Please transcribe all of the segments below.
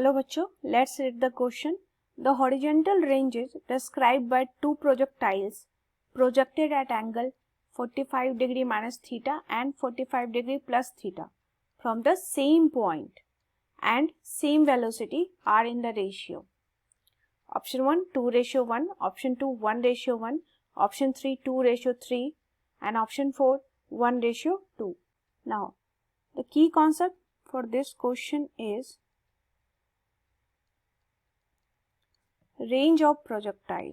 Hello बच्चों, let's read the question. The horizontal range is described by two projectiles projected at angle 45 degree minus theta and 45 degree plus theta from the same point and same velocity are in the ratio. Option 1 2:1, option 2 1:1, option 3 2:3 and option 4 1:2. Now the key concept for this question is range of projectile.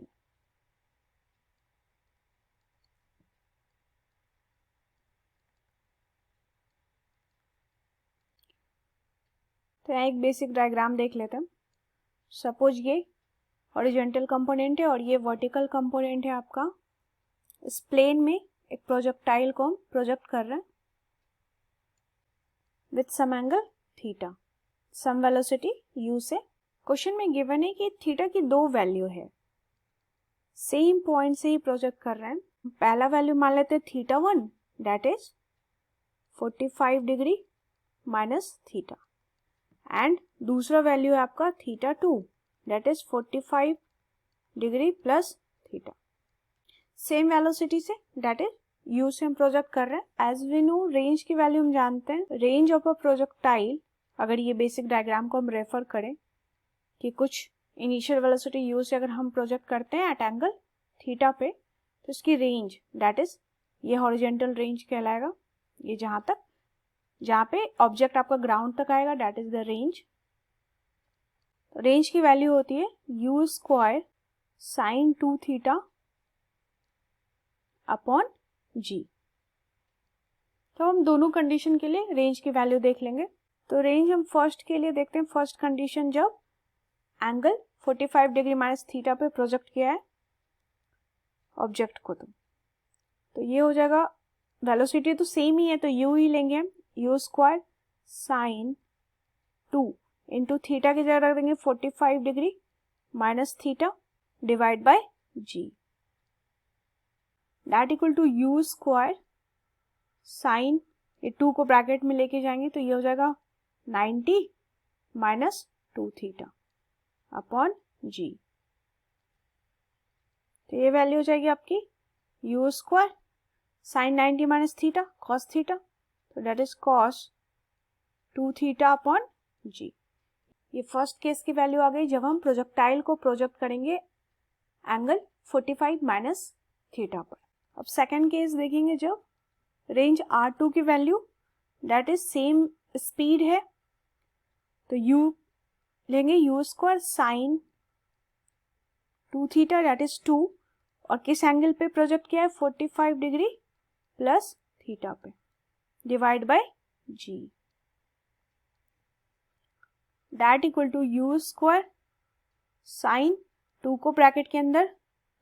तो यहाँ एक basic diagram देख लेते हैं. Suppose ये horizontal component है और ये वर्टिकल कंपोनेंट है आपका. इस प्लेन में एक प्रोजेक्टाइल को हम प्रोजेक्ट कर रहे हैं with some angle theta, some velocity u से. क्वेश्चन में गिवन है कि थीटा की दो वैल्यू है, सेम पॉइंट से ही प्रोजेक्ट कर रहे हैं. पहला वैल्यू मान लेते हैं theta 1 that is 45 degree minus theta and दूसरा वैल्यू है आपका theta 2 that is 45 degree plus theta. Same velocity say that is u से हम प्रोजेक्ट कर रहे हैं. एज वी नो रेंज की वैल्यू हम जानते हैं. रेंज ऑफ अ प्रोजेक्टाइल, अगर ये बेसिक डायग्राम को हम रेफर करें कि कुछ इनिशियल वेलोसिटी u से अगर हम प्रोजेक्ट करते हैं एट एंगल थीटा पे, तो इसकी रेंज दैट इज ये हॉरिजॉन्टल रेंज कहलाएगा. ये जहाँ पे ऑब्जेक्ट आपका ग्राउंड तक आएगा that is the range. Range की वैल्यू होती है u square sine 2 theta upon g. तो हम दोनों कंडीशन के लिए रेंज की वैल्यू देख लेंगे. तो रेंज हम फर्स्ट के लिए देखते हैं. फर्स्ट कंडीशन जब एंगल 45 डिग्री माइनस थीटा पे प्रोजेक्ट किया है ऑब्जेक्ट को, तो ये हो जाएगा. वेलोसिटी तो सेम ही है तो u ही लेंगे हम. u स्क्वायर साइन 2 इंटू थीटा की जगह रख देंगे 45 degree minus theta divide by g that equal to u square sine, ये 2 को ब्रैकेट में लेके जाएंगे तो ये हो जाएगा 90 माइनस 2 थीटा अपॉन g. तो ये वैल्यू हो जाएगी आपकी u square sine 90 minus theta cos theta, तो that is cos 2 theta upon g. ये फर्स्ट केस की वैल्यू आ गई जब हम प्रोजेक्टाइल को प्रोजेक्ट करेंगे एंगल 45 माइनस थीटा पर. अब सेकंड केस देखेंगे जब रेंज r2 की value that is same speed है, तो u लेंगे u square sine 2 theta that is 2 और किस एंगल पे प्रोजेक्ट किया है 45 डिग्री प्लस थीटा पे divide by g that equal to u square sine 2 को ब्रैकेट के अंदर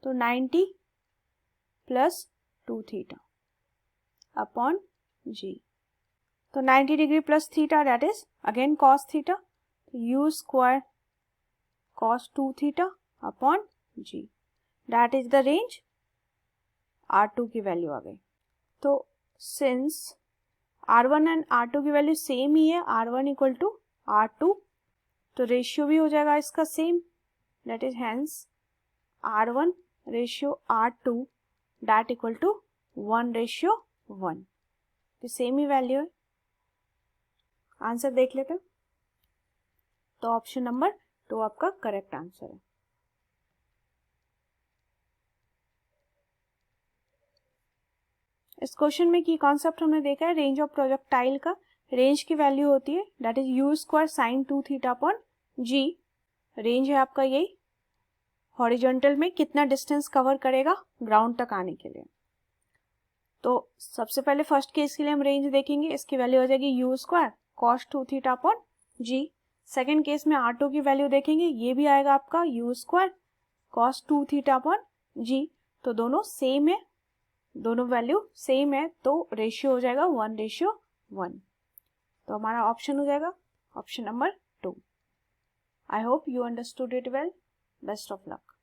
तो 90 प्लस 2 थीटा अपॉन g. तो 90 degree plus theta that is again cos theta, तो u square cos 2 theta upon g that is the range. r2 की value आ गई. तो सिंस r1 एंड r2 की वैल्यू सेम ही है, r1 इक्वल टू r2, तो ratio भी हो जाएगा इसका same that is hence r1 ratio r2 that equal to 1:1. तो सेम ही वैल्यू है. आंसर देख लेते हैं. तो ऑप्शन नंबर 2 आपका करेक्ट आंसर है. इस क्वेश्चन में की कॉन्सेप्ट हमने देखा है रेंज ऑफ प्रोजेक्टाइल का. रेंज की वैल्यू होती है that is u square sine 2 theta upon g. Range है आपका यही हॉरिजॉन्टल में कितना डिस्टेंस कवर करेगा ग्राउंड तक आने के लिए. तो सबसे पहले फर्स्ट केस के लिए हम रेंज देखेंगे. इसकी वैल्यू हो जाएगी u square cos 2 theta upon g. Second case में r2 की वैल्यू देखेंगे, ये भी आएगा आपका u square cos 2 theta upon g. तो दोनों सेम है, दोनों वैल्यू सेम है, तो रेशियो हो जाएगा 1:1. तो हमारा ऑप्शन हो जाएगा option number 2. I hope you understood it well. Best of luck.